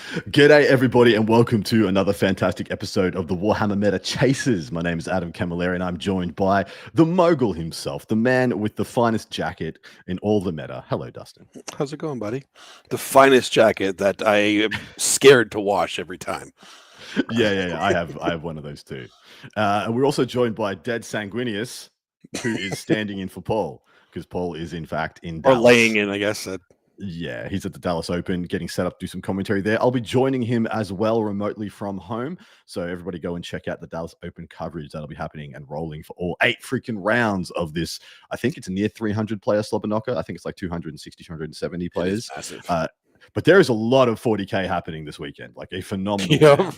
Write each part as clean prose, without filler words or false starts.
G'day, everybody, and welcome to another fantastic episode of the Warhammer Meta Chasers. My name is Adam Camilleri, and I'm joined by the mogul himself, the man with the finest jacket in all the meta. Hello, Dustin. How's it going, buddy? The finest jacket that I am scared to wash every time. Yeah. I have one of those too. And we're also joined by Dead Sanguinius, who is standing in for Paul, because Paul is in fact in Or Dallas. laying in, I guess. Yeah, he's at the Dallas Open, getting set up to do some commentary there. I'll be joining him as well remotely from home. So everybody go and check out the Dallas Open coverage that'll be happening and rolling for all 8 freaking rounds of this. I think it's a near 300 player slobber knocker. I think it's like 260, 270 players. But there is a lot of 40K happening this weekend, like a phenomenal.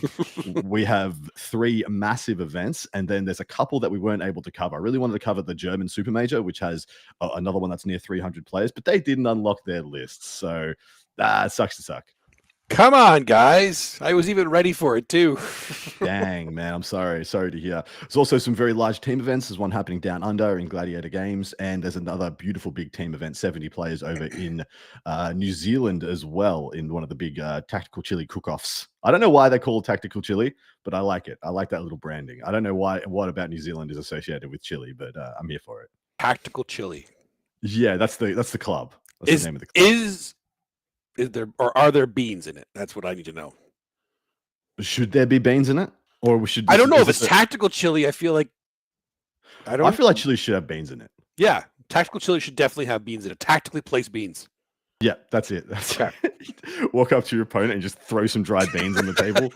We have 3 massive events, and then there's a couple that we weren't able to cover. I really wanted to cover the German Super Major, which has another one that's near 300 players, but they didn't unlock their lists. So it sucks to suck. Come on, guys. I was even ready for it, too. Dang, man. I'm sorry. Sorry to hear. There's also some very large team events. There's one happening down under in Gladiator Games, and there's another beautiful big team event, 70 players over in New Zealand as well, in one of the big tactical chili cook-offs. I don't know why they call it tactical chili, but I like it. I like that little branding. I don't know what about New Zealand is associated with chili, but I'm here for it. Tactical chili. Yeah, that's the club. That's the name of the club. Is there, or are there beans in it? That's what I need to know. Should there be beans in it, or we should? I don't know if it's tactical chili. I feel like I feel like chili should have beans in it. Yeah, tactical chili should definitely have beans in it. Tactically placed beans. Yeah, that's it. Walk up to your opponent and just throw some dried beans on the table.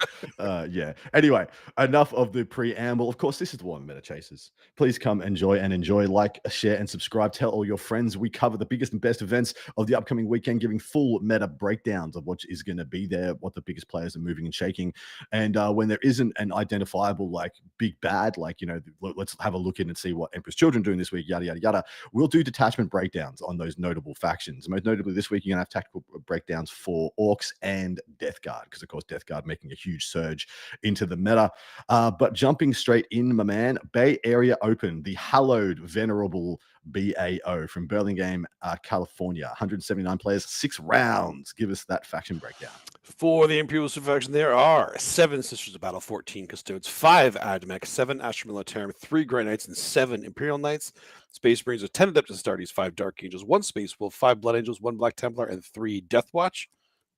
Yeah. Anyway, enough of the preamble. Of course, this is the Warhammer Meta Chasers. Please come enjoy, like, share, and subscribe. Tell all your friends. We cover the biggest and best events of the upcoming weekend, giving full meta breakdowns of what is going to be there, what the biggest players are moving and shaking. And when there isn't an identifiable, like, big bad, like, let's have a look in and see what Emperor's Children doing this week, yada, yada, yada. We'll do detachment breakdowns on those notable factions. Most notably this week, you're going to have tactical breakdowns for Orcs and Death Guard, because of course Death Guard making a huge surge into the meta. But jumping straight in, my man, Bay Area Open, the hallowed, venerable BAO from Burlingame, California. 179 players, 6 rounds. Give us that faction breakdown. For the Imperial Super faction, there are 7 Sisters of Battle, 14 Custodes, 5 Admech, 7 Astra Militarum, 3 Grey Knights, and 7 Imperial Knights. Space Marines with 10 Adeptus Astartes, 5 Dark Angels, 1 Space Wolf, 5 Blood Angels, 1 Black Templar, and 3 Death Watch.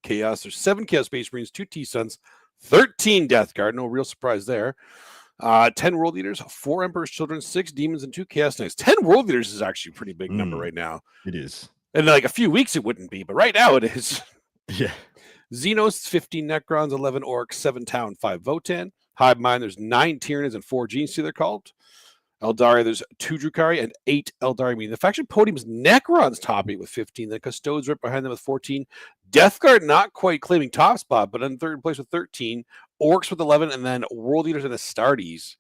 Chaos, there's 7 Chaos Space Marines, 2 T-Suns, 13 Death Guard, no real surprise there. 10 World Eaters, 4 Emperor's Children, 6 Demons, and 2 Chaos Knights. 10 World Eaters is actually a pretty big number right now. It is. In like a few weeks it wouldn't be, but right now it is. Yeah. Xenos, 15 Necrons, 11 Orcs, 7 Town, 5 Votan. Hive Mind, there's 9 Tyranids and 4 Genestealer they're called. Eldari, there's 2 Drukhari and 8 Eldari. I mean, the faction podium's Necrons top 8 with 15. The Custodes right behind them with 14. Death Guard not quite claiming top spot, but in third place with 13. Orcs with 11, and then World Eaters and Astartes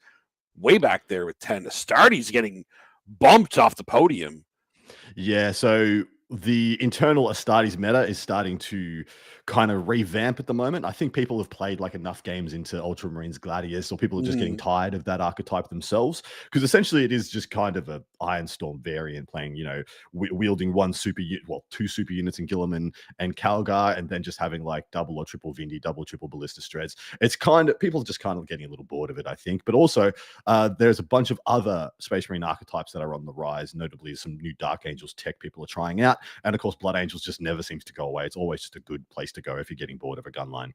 way back there with 10. Astartes getting bumped off the podium. Yeah, so the internal Astartes meta is starting to kind of revamp at the moment. I think people have played like enough games into Ultramarines Gladiators, or people are just getting tired of that archetype themselves, because essentially it is just kind of a Ironstorm variant, playing, wielding 2 super units in Guilliman and Calgar, and then just having like double or triple Vindy, double, triple Ballista Streds. It's kind of, people are just kind of getting a little bored of it, I think. But also there's a bunch of other Space Marine archetypes that are on the rise, notably some new Dark Angels tech people are trying out. And of course, Blood Angels just never seems to go away. It's always just a good place to go if you're getting bored of a gun line.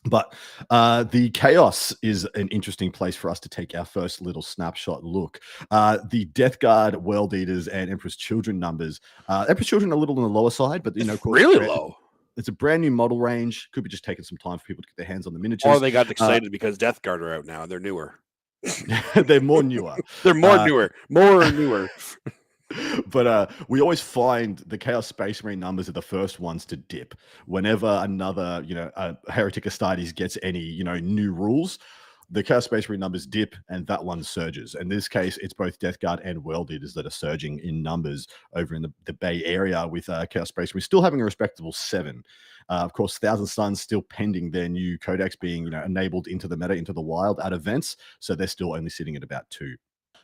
But the Chaos is an interesting place for us to take our first little snapshot look. The Death Guard, World Eaters, and Emperor's Children numbers. Emperor's Children are a little on the lower side, but of course, really low. It's a brand new model range. Could be just taking some time for people to get their hands on the miniatures. Or they got excited because Death Guard are out now. They're newer. They're more newer. They're more newer. But we always find the Chaos Space Marine numbers are the first ones to dip whenever another, Heretic Astartes gets any, new rules. The Chaos Space Marine numbers dip, and that one surges. In this case, it's both Death Guard and World Eaters that are surging in numbers over in the Bay Area, with Chaos Space Marine still having a respectable 7. Of course, Thousand Suns still pending their new codex being, enabled into the meta, into the wild at events. So they're still only sitting at about 2.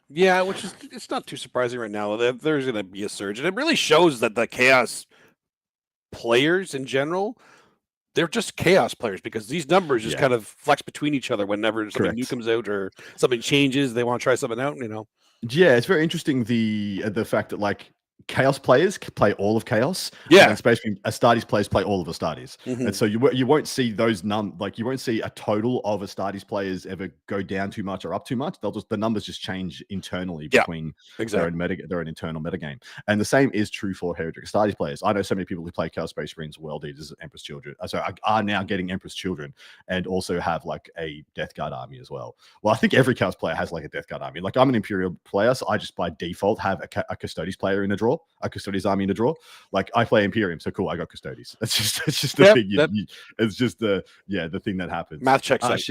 Yeah, which is, it's not too surprising right now. There's going to be a surge, and it really shows that the Chaos players in general they're just chaos players because these numbers just kind of flex between each other whenever something new comes out or something changes. They want to try something out, Yeah, it's very interesting the fact that like chaos players play all of chaos. Yeah, and Space Marine Astartes players play all of Astartes, and so you won't see those you won't see a total of Astartes players ever go down too much or up too much. The numbers just change internally between their own internal metagame, and the same is true for Heretic Astartes players. I know so many people who play Chaos Space Marines, World Eaters, Empress Children, so are now getting Empress Children, and also have like a Death Guard army as well. Well, I think every Chaos player has like a Death Guard army. Like I'm an Imperial player, so I just by default have a Custodes player in a draw. A Custodes army in a draw. Like I play Imperium, so cool. I got Custodes. It's just the thing. It's just the thing that happens. Math checks out.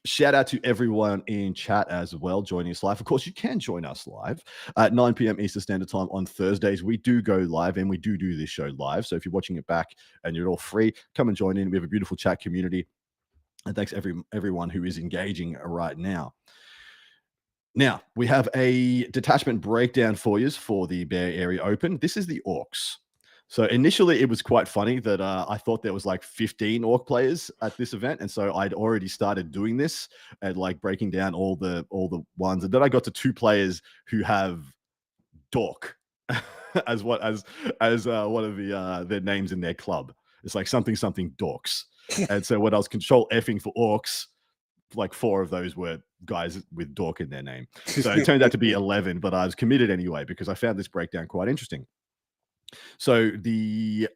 Shout out to everyone in chat as well joining us live. Of course, you can join us live at 9 p.m. Eastern Standard Time on Thursdays. We do go live and we do this show live. So if you're watching it back and you're all free, come and join in. We have a beautiful chat community. And thanks everyone who is engaging right now. Now, we have a detachment breakdown for you for the Bay Area Open. This is the Orcs. So initially, it was quite funny that I thought there was like 15 Orc players at this event. And so I'd already started doing this and like breaking down all the ones. And then I got to 2 players who have Dork as one of their names in their club. It's like something Dorks. And so when I was control Fing for Orcs, like 4 of those were guys with Dork in their name. So it turned out to be 11, but I was committed anyway because I found this breakdown quite interesting. So the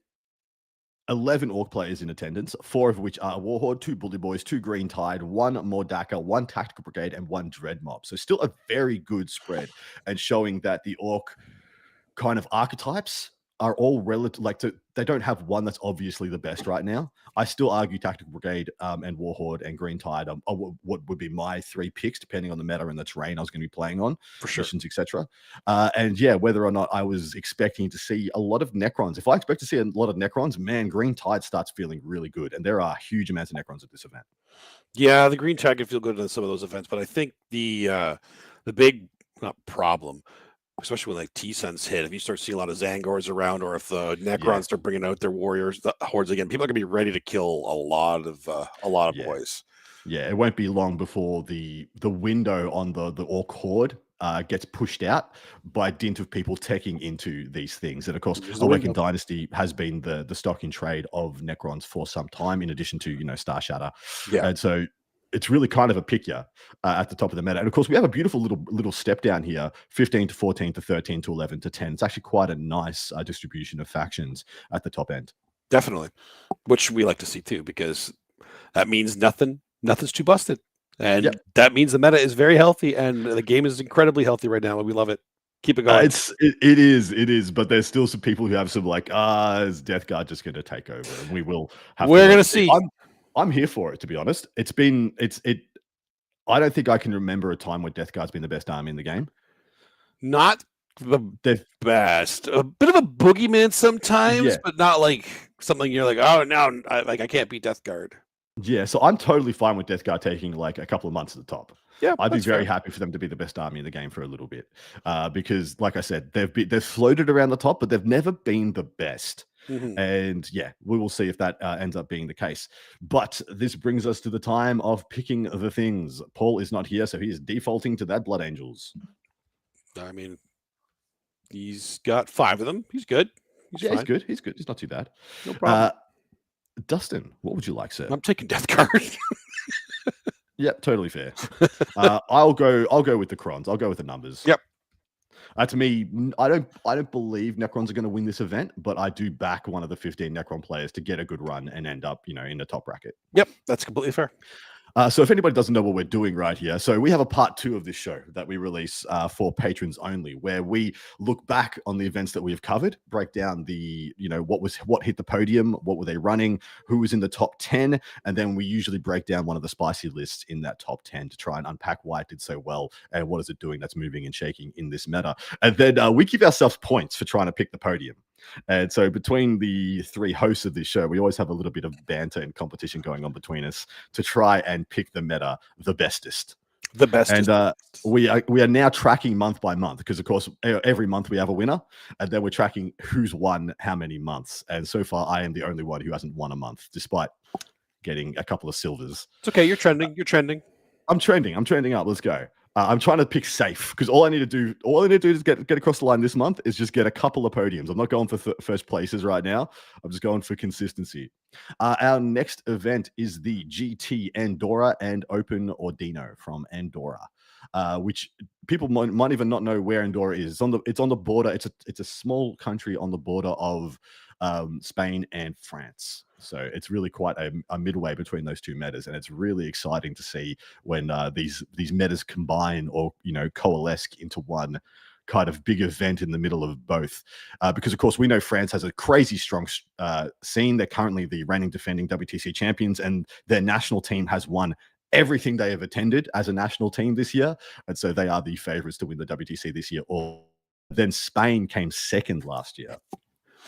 11 Orc players in attendance, 4 of which are Warhorde, 2 Bully Boys, 2 Green Tide, 1 Mordaka, 1 Tactical Brigade, and 1 Dread Mob. So still a very good spread and showing that the Orc kind of archetypes are all relative, they don't have one that's obviously the best right now. I still argue Tactical Brigade and Warhorde and Green Tide are what would be my 3 picks, depending on the meta and the terrain I was going to be playing on, for sure, missions, etc. And yeah, whether or not I was expecting to see a lot of Necrons. If I expect to see a lot of Necrons, man, Green Tide starts feeling really good, and there are huge amounts of Necrons at this event. Yeah, the Green Tide can feel good in some of those events, but I think the big problem, especially when like T-Suns hit, if you start seeing a lot of Zangors around, or if the Necrons start bringing out their warriors, the hordes again, people are gonna be ready to kill a lot of boys. Yeah, it won't be long before the window on the Orc horde gets pushed out by dint of people teching into these things. And of course, Awakened Dynasty has been the stock in trade of Necrons for some time, in addition to Star Shatter. Yeah, and so it's really kind of a pick at the top of the meta. And of course, we have a beautiful little step down here, 15 to 14 to 13 to 11 to 10. It's actually quite a nice distribution of factions at the top end. Definitely, which we like to see too, because that means nothing's too busted. And that means the meta is very healthy and the game is incredibly healthy right now. And we love it. Keep it going. It is, but there's still some people who have some like, is Death Guard just going to take over? And we will have We're going to see. I'm here for it, to be honest. I don't think I can remember a time where Death Guard's been the best army in the game. Not the best. A bit of a boogeyman sometimes, but not like something you're like, oh, no, I can't beat Death Guard. Yeah, so I'm totally fine with Death Guard taking like a couple of months at the top. Yeah, I'd be very happy for them to be the best army in the game for a little bit, because, like I said, they've floated around the top, but they've never been the best. And yeah, we will see if that ends up being the case. But this brings us to the time of picking the things. Paul is not here, so he is defaulting to that Blood Angels. I mean, he's got 5 of them. He's good. He's good. He's good. He's not too bad. No problem. Dustin, what would you like, sir? I'm taking Death Guard. Yeah, totally fair. I'll go with the Crons. I'll go with the numbers. Yep. To me, I don't believe Necrons are going to win this event, but I do back one of the 15 Necron players to get a good run and end up, in the top bracket. Yep, that's completely fair. So if anybody doesn't know what we're doing right here, so we have a part 2 of this show that we release for patrons only, where we look back on the events that we have covered, break down the, what hit the podium, what were they running, who was in the top 10, and then we usually break down one of the spicy lists in that top 10 to try and unpack why it did so well and what is it doing that's moving and shaking in this meta. And then we give ourselves points for trying to pick the podium. And so between the 3 hosts of this show, we always have a little bit of banter and competition going on between us to try and pick the meta the bestest. The best. And we are now tracking month by month because, of course, every month we have a winner, and then we're tracking who's won how many months. And so far, I am the only one who hasn't won a month, despite getting a couple of silvers. It's okay. You're trending. You're trending. I'm trending up. Let's go. I'm trying to pick safe because all I need to do is get across the line this month is just get a couple of podiums. I'm not going for first places right now. I'm just going for consistency. Our next event is the GT Andorra and Open Ordino from Andorra, which people might even not know where Andorra is. It's on the border. It's a small country on the border of Spain and France. So it's really quite a midway between those two metas, and it's really exciting to see when these metas combine or coalesce into one kind of big event in the middle of both. Because of course we know France has a crazy strong scene. They're currently the reigning defending WTC champions, and their national team has won everything they have attended as a national team this year, and so they are the favorites to win the WTC this year. Or then Spain came second last year.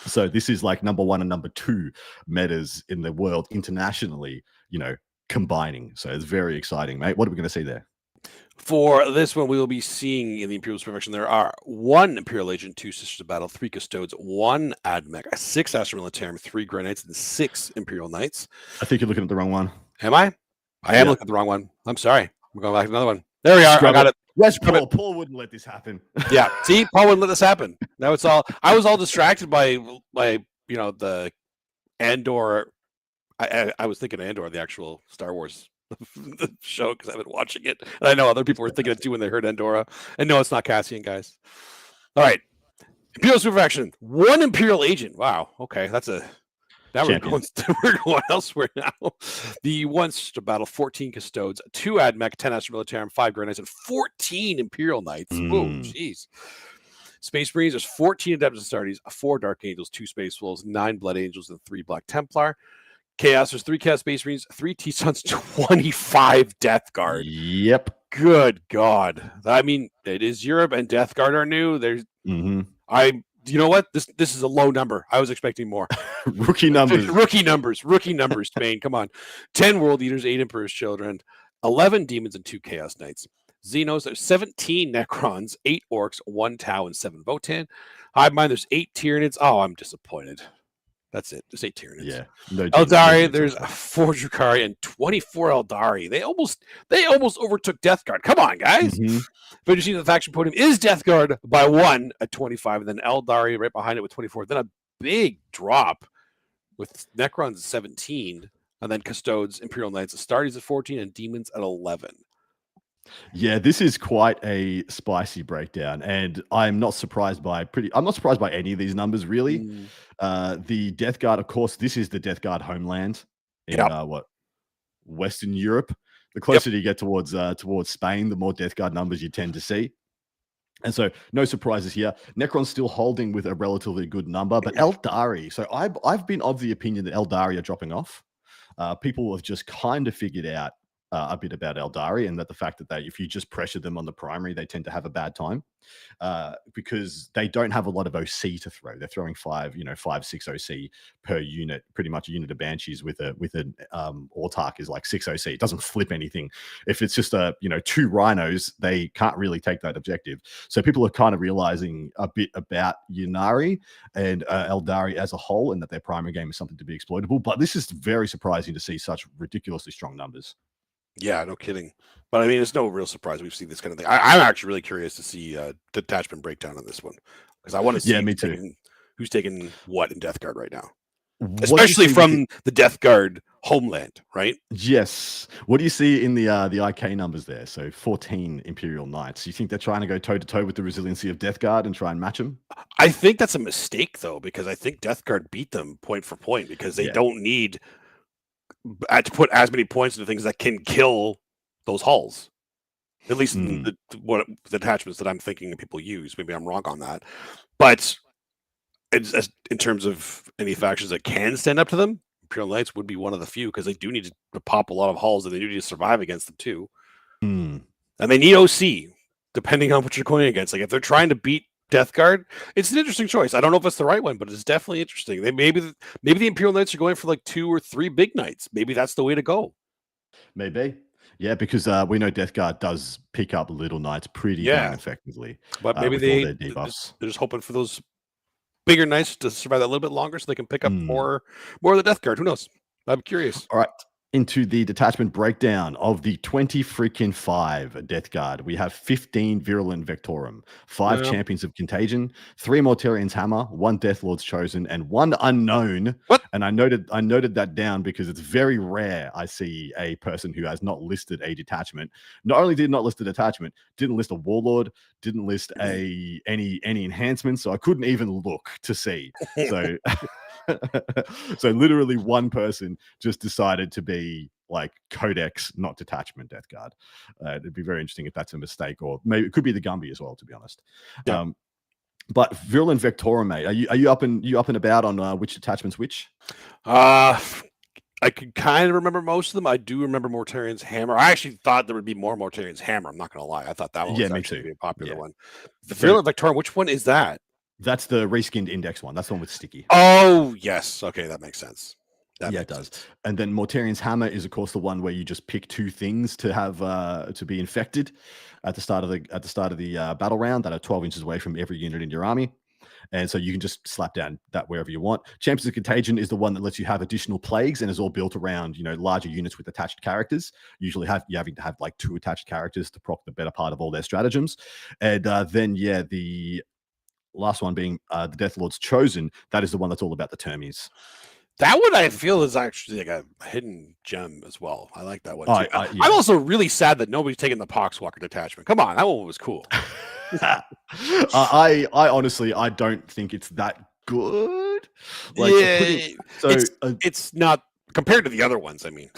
So this is like number 1 and number 2 metas in the world internationally, combining. So it's very exciting, mate. What are we going to see there? For this one, we will be seeing in the Imperial Perfection, there are 1 Imperial Agent, 2 Sisters of Battle, 3 Custodes, 1 Admech, 6 Astra Militarum, 3 Grey Knights, and 6 Imperial Knights. I think you're looking at the wrong one. Am I? I am looking at the wrong one. I'm sorry. We're going back to another one. There we are. I got it. Yes, Paul wouldn't let this happen. Yeah. See, Paul wouldn't let this happen. Now it's all. I was all distracted by the Andor. I was thinking Andor, the actual Star Wars show, because I've been watching it, and I know other people were thinking it too when they heard Andorra. And no, it's not Cassian, guys. All right, Imperial Super Faction, 1 Imperial Agent. Wow. Okay, that's a. Now we're going elsewhere now. The 1 Sister Battle, 14 Custodes, 2 Admech, 10 Astra Militarum, 5 Grey Knights, and 14 Imperial Knights. Oh, jeez. Space Marines, there's 14 Adeptus Astartes, 4 Dark Angels, 2 Space Wolves, 9 Blood Angels, and 3 Black Templar. Chaos, there's 3 Chaos Space Marines, 3 T-Suns, 25 Death Guard. Yep. Good God. I mean, it is Europe, and Death Guard are new. There's, you know what? This is a low number. I was expecting more. Rookie numbers, Spain. Come on. 10 World Eaters, 8 Emperor's Children, 11 Demons, and 2 Chaos Knights. Xenos, there's 17 Necrons, 8 Orcs, 1 Tau, and 7 Votan. Hive Mind, there's 8 Tyranids. Oh, I'm disappointed. That's it. There's 8 Tyranids. Yeah. No Eldari, there's 4 Drukhari and 24 Eldari. They almost overtook Death Guard. Come on, guys. But you see the faction podium is Death Guard by 1 at 25, and then Eldari right behind it with 24. Then a big drop with Necrons at 17, and then Custodes, Imperial Knights, Astartes at 14, and Demons at 11. Yeah, this is quite a spicy breakdown, and I'm not surprised by any of these numbers, really. The Death Guard, of course, this is the Death Guard homeland in Western Europe. The closer you get towards Spain, the more Death Guard numbers you tend to see. And so no surprises here. Necron's still holding with a relatively good number, but Eldari. So I've been of the opinion that Eldari are dropping off. People have just kind of figured out a bit about Eldari, and that the fact that if you just pressure them on the primary, they tend to have a bad time because they don't have a lot of OC to throw. They're throwing 5-6 OC per unit. Pretty much a unit of Banshees with an Autarch is like 6 OC. It doesn't flip anything. If it's just 2 Rhinos, they can't really take that objective. So people are kind of realizing a bit about Ynnari and Eldari as a whole, and that their primary game is something to be exploitable. But this is very surprising to see such ridiculously strong numbers. Yeah, no kidding. But I mean, it's no real surprise we've seen this kind of thing. I'm actually really curious to see detachment breakdown on this one, because I want to see me too. Who's taking what in Death Guard right now, especially from the Death Guard homeland, right? Yes. What do you see in the IK numbers there? So 14 Imperial Knights. You think they're trying to go toe to toe with the resiliency of Death Guard and try and match them? I think that's a mistake, though, because I think Death Guard beat them point for point, because they don't need to put as many points into things that can kill those hulls. At least the attachments that I'm thinking people use. Maybe I'm wrong on that. But in terms of any factions that can stand up to them, Imperial Knights would be one of the few, because they do need to pop a lot of hulls, and they do need to survive against them too. And they need OC, depending on what you're going against. Like if they're trying to beat Death Guard, it's an interesting choice. I don't know if it's the right one, but it's definitely interesting. Maybe the Imperial Knights are going for like 2 or 3 big knights. Maybe that's the way to go. Maybe. Yeah, because we know Death Guard does pick up Little Knights pretty damn effectively but maybe with all their debuffs. they're just hoping for those bigger knights to survive that a little bit longer, so they can pick up Mm. more of the Death Guard. Who knows? I'm curious. All right. Into the detachment breakdown of the 25 Death Guard. We have 15 Virulent Vectorum, 5 Champions of Contagion, 3 Mortarian's Hammer, 1 Death Lord's Chosen, and 1 Unknown. What? And I noted that down because it's very rare I see a person who has not listed a detachment. Not only did not list a detachment, didn't list a Warlord, didn't list any enhancements, so I couldn't even look to see. So so literally one person just decided to be like Codex, not detachment Death Guard. It'd be very interesting if that's a mistake, or maybe it could be the Gumby as well, to be honest. Yeah. But Virulent Vectorum, mate, are you up and about on which detachment's which? I could kind of remember most of them. I do remember Mortarian's Hammer. I actually thought there would be more Mortarian's Hammer. I'm not going to lie. I thought that one was actually a popular one. The Virulent Vectorum, which one is that? That's the reskinned index one. That's the one with sticky. Oh, yes. Okay, that makes sense. It does. And then Mortarian's Hammer is, of course, the one where you just pick 2 things to have to be infected at the start of the battle round that are 12 inches away from every unit in your army. And so you can just slap down that wherever you want. Champions of Contagion is the one that lets you have additional plagues and is all built around, larger units with attached characters. Usually you're having to have like 2 attached characters to proc the better part of all their stratagems. And then, the last one being the Death Lord's Chosen. That is the one that's all about the termies. That one I feel is actually like a hidden gem as well. I like that one too. I'm also really sad that nobody's taking the Poxwalker detachment. Come on, that one was cool. I honestly, I don't think it's that good. Like, it's not compared to the other ones. I mean,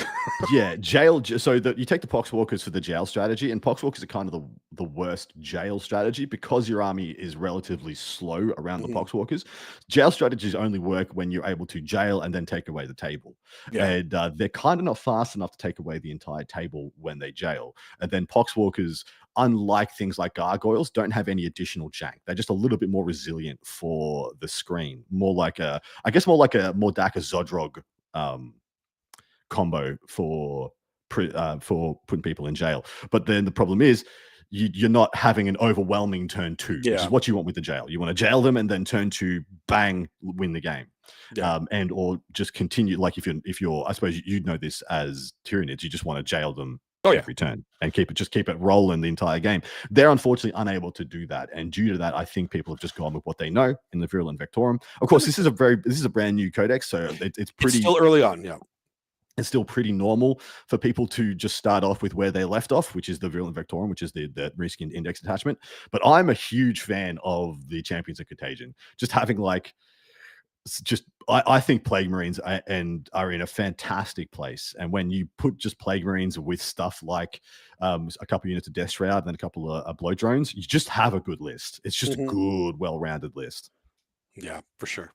jail. So you take the Poxwalkers for the jail strategy, and Poxwalkers are kind of the worst jail strategy because your army is relatively slow around the Poxwalkers. Jail strategies only work when you're able to jail and then take away the table. And they're kind of not fast enough to take away the entire table when they jail. And then Poxwalkers, unlike things like gargoyles, don't have any additional jank. They're just a little bit more resilient for the screen. More like a Mordaka Zodrog combo for putting people in jail. But then the problem is you're not having an overwhelming turn 2, which is what you want with the jail. You want to jail them and then turn 2, bang, win the game. And or just continue, like if you're I suppose you'd know this as Tyranids, you just want to jail them every turn and keep it rolling the entire game. They're unfortunately unable to do that, and due to that, I think people have just gone with what they know in the Virulent Vectorum. Of course, this is a brand new codex, so it's still early on. It's still pretty normal for people to just start off with where they left off, which is the Virulent Vectorum, which is the reskinned index attachment. But I'm a huge fan of the Champions of Contagion. Just having I think Plague Marines are in a fantastic place. And when you put just Plague Marines with stuff like a couple of units of Death Shroud and then a couple of blow drones, you just have a good list. It's just a good, well-rounded list. Yeah, for sure.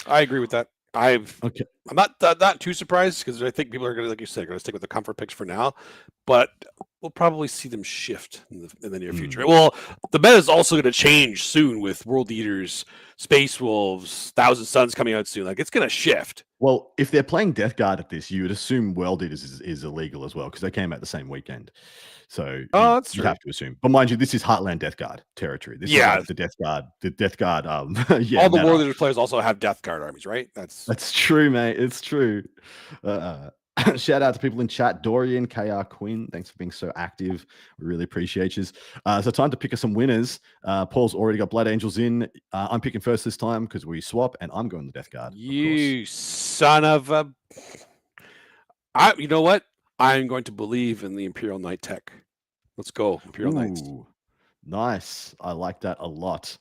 I agree with that. I'm not too surprised because I think people are going to, like you said, going to stick with the comfort picks for now, but we'll probably see them shift in the near future. Well, the meta is also going to change soon with World Eaters, Space Wolves, Thousand Suns coming out soon. Like, it's going to shift. Well, if they're playing Death Guard at this, you would assume World Eaters is illegal as well because they came out the same weekend. So that's you true. have to assume. But mind you, this is Heartland Death Guard territory. This is like the Death Guard. The Death Guard. All the World Eaters players also have Death Guard armies, right? That's true, mate. It's true. Shout out to people in chat. Dorian, KR Quinn, thanks for being so active. We really appreciate you. So time to pick us some winners. Paul's already got Blood Angels in. I'm picking first this time because we swap, and I'm going the Death Guard. You son of a... you know what? I'm going to believe in the Imperial Knight tech. Let's go, Imperial Knights. Nice. I like that a lot.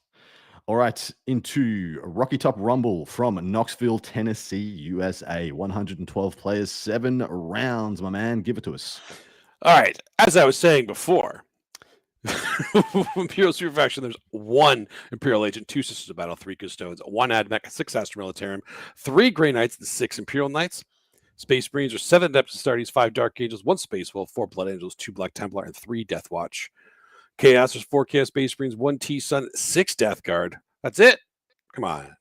All right, into Rocky Top Rumble from Knoxville, Tennessee, USA. 112 players, 7 rounds, my man. Give it to us. All right. As I was saying before, Imperial Super Faction, there's 1 Imperial Agent, 2 Sisters of Battle, 3 Custodes, 1 Admech, 6 Astra Militarum, 3 Grey Knights, and 6 Imperial Knights. Space Marines are 7 Adeptus Astartes, 5 Dark Angels, 1 Space Wolf, 4 Blood Angels, 2 Black Templar, and 3 Death Watch. Chaos, there's 4 Chaos Space Marines, 1 T-Sun, 6 Death Guard. That's it. Come on.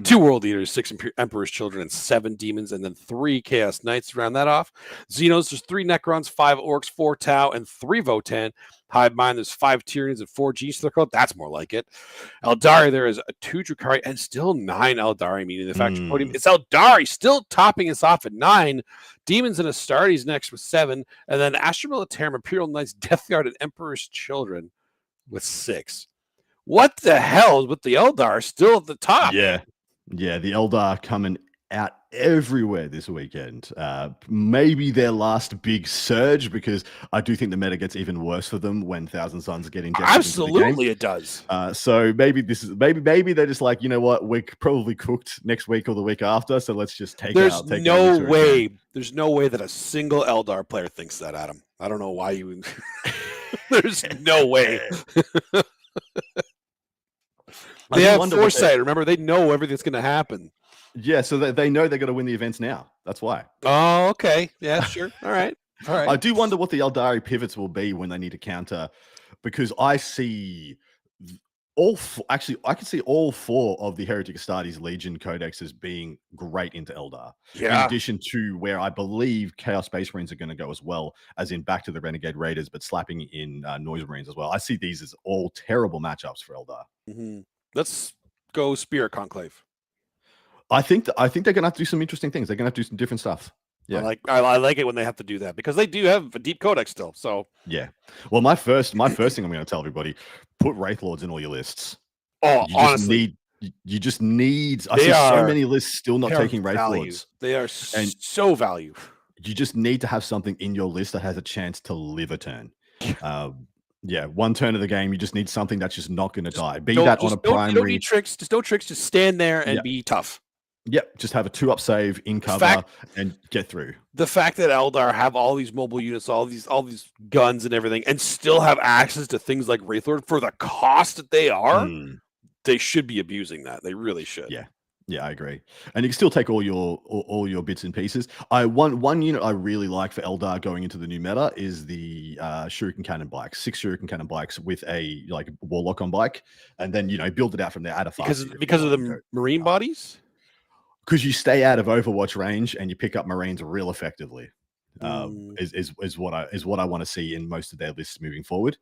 2 World Eaters, 6 Emperor's Children, and 7 Demons, and then 3 Chaos Knights to round that off. Xenos, there's 3 Necrons, 5 Orcs, 4 Tau, and 3 Votan. Hive Mind, there's 5 Tyranids and 4 G-Circle. That's more like it. Eldari, there is 2 Drukhari and still 9 Eldari, meaning the Factory Podium. It's Eldari still topping us off at 9. Demons and Astartes next with 7. And then Astra Militarum, Imperial Knights, Death Guard, and Emperor's Children with 6. What the hell is with the Eldar still at the top? Yeah, the Eldar coming out everywhere this weekend. Maybe their last big surge, because I do think the meta gets even worse for them when Thousand Suns get injected. Absolutely, it does. So maybe this is maybe they're just like, you know what, we're probably cooked next week or the week after, so let's just take out. There's no way that a single Eldar player thinks that, Adam. I don't know why you. There's no way. They have foresight. Remember, they know everything's going to happen. Yeah, so they know they're going to win the events now. That's why. Oh, okay. Yeah, sure. All right. I do wonder what the Eldari pivots will be when they need to counter, because I see I can see all 4 of the Heretic Astartes Legion codexes being great into Eldar. Yeah. In addition to where I believe Chaos Space Marines are going to go as well, as in back to the Renegade Raiders, but slapping in Noise Marines as well. I see these as all terrible matchups for Eldar. Mm-hmm. Let's go Spirit Conclave. I think they're going to have to do some interesting things. They're going to have to do some different stuff. Yeah, I like it when they have to do that, because they do have a deep codex still. So yeah. Well, my first thing I'm going to tell everybody: put Wraith Lords in all your lists. Oh, honestly, you just need. I see so many lists still not taking Wraith Lords. They are so value. You just need to have something in your list that has a chance to live a turn. Yeah, one turn of the game, you just need something that's just not going to die. Be that on a primary. You don't need tricks. Just no tricks. Just stand there and be tough. Yep, just have a 2-up save in cover and get through. The fact that Eldar have all these mobile units, all these guns and everything, and still have access to things like Wraith Lord for the cost that they are, they should be abusing that. They really should. Yeah, I agree. And you can still take all your bits and pieces. One unit I really like for Eldar going into the new meta is the Shuriken Cannon bikes. 6 Shuriken Cannon bikes with a Warlock on bike, and then build it out from there. Add a fast because of the Marine bodies. Because you stay out of Overwatch range and you pick up Marines real effectively, is what I want to see in most of their lists moving forward.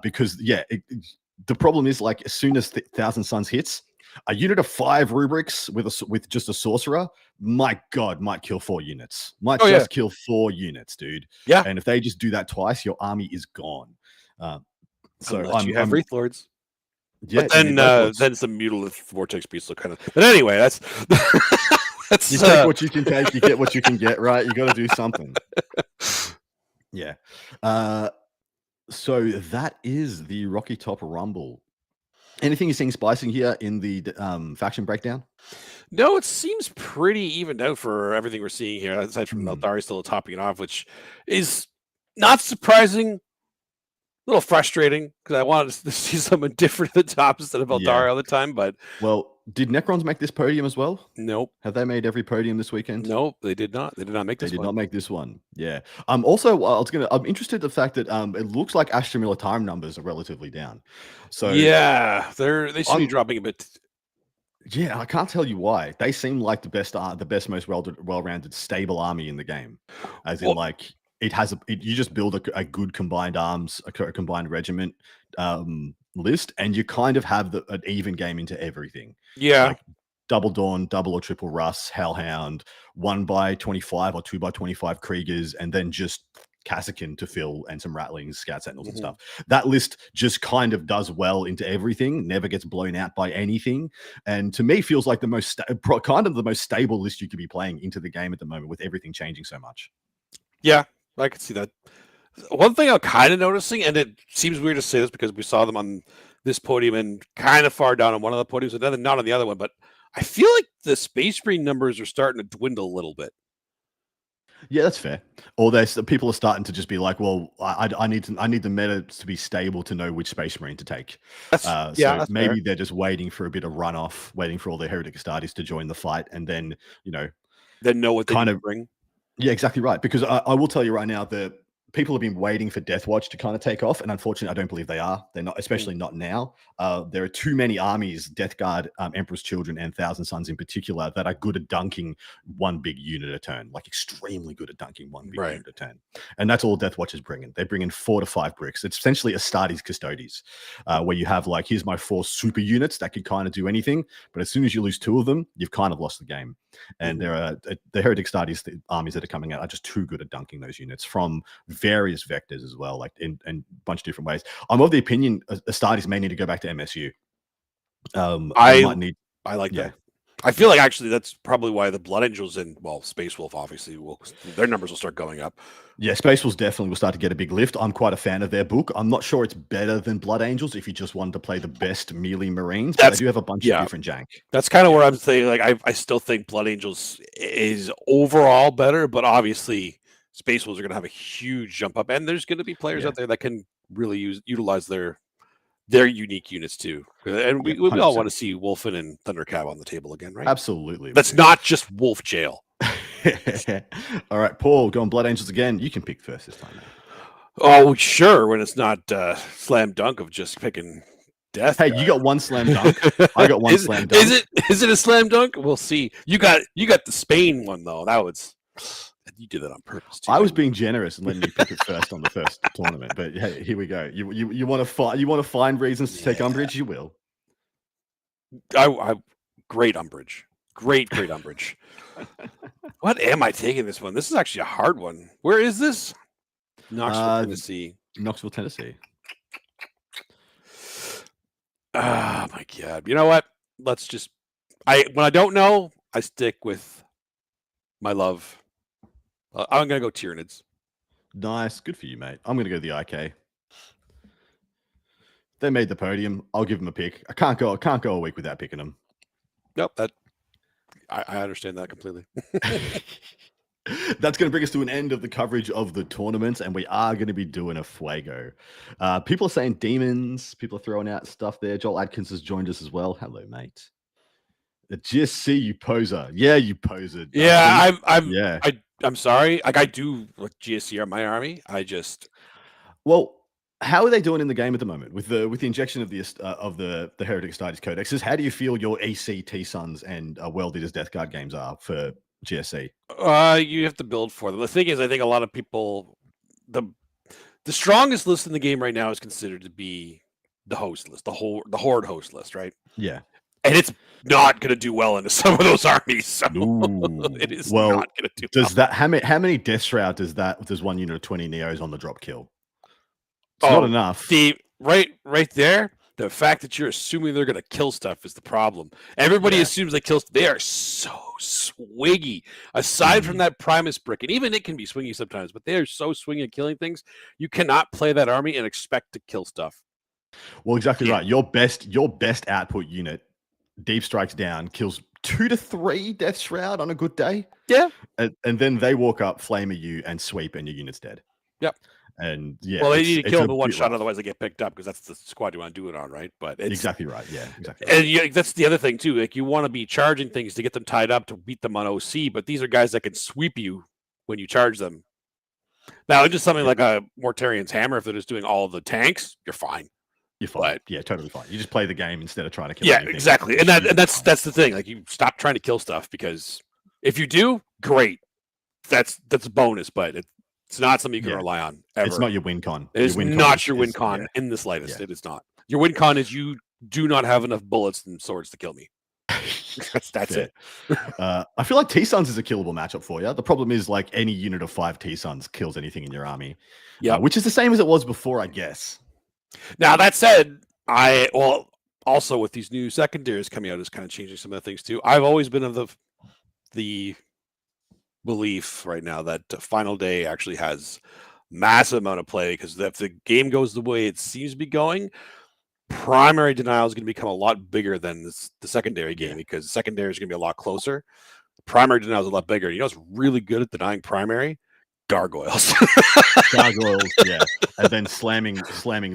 Because the problem is, like, as soon as Thousand Suns hits, a unit of 5 rubrics with just a sorcerer, my God, might kill 4 units. Kill 4 units, dude. Yeah. And if they just do that twice, your army is gone. So unless you have Wraith Lords. Yeah, but then some Mutalith Vortex Beasts will kind of. But anyway, that's you take what you can take, you get what you can get, right? You got to do something. Yeah. So that is the Rocky Top Rumble. Anything you're seeing spicing here in the faction breakdown? No, it seems pretty evened out for everything we're seeing here, aside from Eldari still topping it off, which is not surprising. A little frustrating, because I wanted to see someone different at the top instead of Eldari all the time. But did Necrons make this podium as well? Nope. Have they made every podium this weekend? Nope, they did not. They did not make this. They did not make this one. Yeah. I'm interested in the fact that it looks like Astra Militarum numbers are relatively down. So yeah, they should be dropping a bit. Yeah, I can't tell you why. They seem like the best, most well-rounded, stable army in the game. As in, like, it has you just build a good combined arms, a combined regiment list, and you kind of have an even game into everything. Yeah. Like double Dawn, double or triple Russ, Hellhound, 1x25 or 2x25 Kriegers, and then just Kassakin to fill, and some Rattlings, Scout Sentinels and stuff. That list just kind of does well into everything, never gets blown out by anything, and to me feels like the most stable list you could be playing into the game at the moment, with everything changing so much. Yeah, I can see that. One thing I'm kind of noticing, and it seems weird to say this because we saw them on this podium and kind of far down on one of the podiums, and not on the other one, but I feel like the Space Marine numbers are starting to dwindle a little bit. Yeah, that's fair. Or people are starting to just be like, well, I need the meta to be stable to know which Space Marine to take. So maybe they're just waiting for a bit of runoff, waiting for all the Heretic Astartes to join the fight, and then then know what they kind of bring. Yeah, exactly right. Because I will tell you right now, the people have been waiting for Deathwatch to kind of take off, and unfortunately, I don't believe they are. They're not, especially not now. There are too many armies, Death Guard, Emperor's Children, and Thousand Sons in particular, that are good at dunking one big unit a turn, like extremely good at dunking one big unit a turn. And that's all Deathwatch is bringing. They bring in 4 to 5 bricks. It's essentially Astartes Custodes, where you have like, here's my 4 super units that can kind of do anything, but as soon as you lose 2 of them, you've kind of lost the game. And there are the Heretic Astartes armies that are coming out are just too good at dunking those units from various vectors as well, like in a bunch of different ways. I'm of the opinion Astartes may need to go back to MSU. I like that. I feel like actually that's probably why the Blood Angels and Space Wolf obviously their numbers will start going up. Yeah, Space Wolves definitely will start to get a big lift. I'm quite a fan of their book. I'm not sure it's better than Blood Angels if you just wanted to play the best melee Marines. But I do have a bunch of different jank. That's kind of where I'm saying, like, I still think Blood Angels is overall better, but obviously Space Wolves are going to have a huge jump up, and there's going to be players out there that can really utilize their unique units too. And we all want to see Wolfen and Thundercab on the table again, right? Absolutely. That's not just Wolf Jail. All right, Paul, going Blood Angels again. You can pick first this time, mate. Oh, sure, when it's not slam dunk of just picking death. Hey, you got one slam dunk. I got one slam dunk. Is it a slam dunk? We'll see. You got the Spain one though. That was, you did that on purpose too. I was being generous and letting you pick it first on the first tournament, but hey, here we go. You want to find reasons to take umbrage? You will. I great umbrage. Great umbrage. What am I taking this one? This is actually a hard one. Where is this? Knoxville, Tennessee. Knoxville, Tennessee. Oh my God. You know what? Let's just when I don't know, I stick with my love. I'm gonna go Tyranids. Nice. Good for you, mate. I'm gonna go the IK. They made the podium. I'll give them a pick. I can't go a week without picking them. Nope, I understand that completely. That's going to bring us to an end of the coverage of the tournaments, and we are going to be doing a Fuego. People are saying demons. People are throwing out stuff there. Joel Adkins has joined us as well. Hello, mate. Just see you poser. Yeah, you poser. Yeah, I'm sorry. Like, I do with GSC or my army. Well, how are they doing in the game at the moment with the injection of the Heretic Astartes Codexes? How do you feel your EC T-Suns and World Eaters Death Guard games are for GSC? You have to build for them. The thing is, I think a lot of people, the strongest list in the game right now is considered to be the host list, the horde host list, right? Yeah. And it's not going to do well into some of those armies. So it is not going to do well. How many Death Shroud does one unit of 20 Neos on the drop kill? It's not enough. Right there, the fact that you're assuming they're going to kill stuff is the problem. Everybody assumes they kill stuff. They are so swiggy. Aside from that Primus brick, and even it can be swingy sometimes, but they are so swingy at killing things. You cannot play that army and expect to kill stuff. Well, exactly right. Your best output unit, Deep Strikes Down, kills 2 to 3 Death Shroud on a good day. Yeah. And then they walk up, flame at you, and sweep, and your unit's dead. Yep. And yeah, well, they need to kill them in one shot, otherwise they get picked up, because that's the squad you want to do it on, right? But it's exactly right. Yeah, exactly. Right. And that's the other thing too. Like, you want to be charging things to get them tied up to beat them on OC, but these are guys that can sweep you when you charge them. Now, just something like a Mortarian's Hammer, if they're just doing all the tanks, you're fine. You're fine. Yeah, totally fine. You just play the game instead of trying to kill. Yeah, exactly. And that's the thing. Like, you stop trying to kill stuff, because if you do, great. That's a bonus, but it's not something you can rely on ever. It's not your win con. It is not your win con in the slightest. It is not. Your win con is you do not have enough bullets and swords to kill me. That's it. I feel like T-Suns is a killable matchup for you. The problem is, like, any unit of 5 T-Suns kills anything in your army. Yeah, which is the same as it was before, I guess. Now, that said, also with these new secondaries coming out is kind of changing some of the things too. I've always been of the belief right now that Final Day actually has massive amount of play, because if the game goes the way it seems to be going, primary denial is going to become a lot bigger than the secondary game, because the secondary is going to be a lot closer. Primary denial is a lot bigger. You know what's really good at denying primary? Gargoyles. Gargoyles, yeah. And then slamming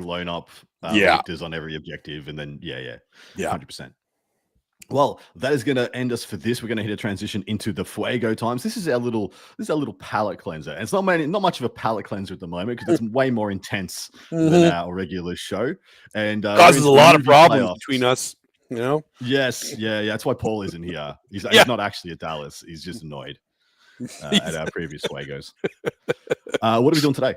loan up victors on every objective, and then 100%. Well, that is going to end us for this. We're going to hit a transition into the Fuego times. This is our little palate cleanser. And it's not much of a palate cleanser at the moment because it's way more intense than our regular show. And Causes a lot of problems playoffs between us, you know. Yes, yeah. That's why Paul isn't here. He's not actually at Dallas. He's just annoyed at our previous Fuegos. What are we doing today?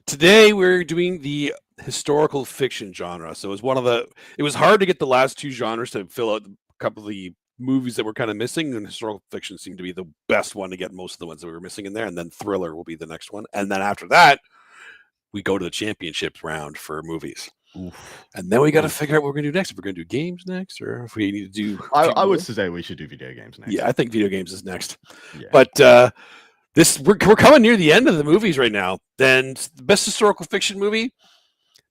Today we're doing the historical fiction genre. So it was hard to get the last two genres to fill out a couple of the movies that were kind of missing, and historical fiction seemed to be the best one to get most of the ones that we were missing in there, and then thriller will be the next one. And then after that, we go to the championship round for movies. Oof. And then we got to figure out what we're going to do next. If we're going to do games next, or if we need to do... I would say we should do video games next. Yeah, I think video games is next. Yeah. But we're coming near the end of the movies right now. Then the best historical fiction movie,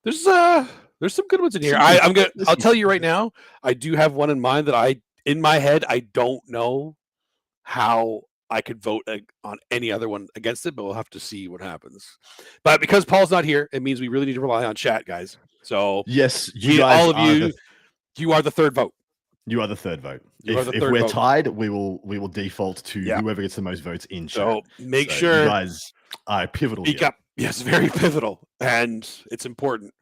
there's some good ones in here. I'll tell you right now, I do have one in mind that in my head, I don't know how I could vote on any other one against it, but we'll have to see what happens. But because Paul's not here, it means we really need to rely on chat, guys. So yes, you are the third vote. You are the third vote. If we're tied, we will default to whoever gets the most votes in chat. So make sure you guys are pivotal. Speak up. Yes, very pivotal, and it's important.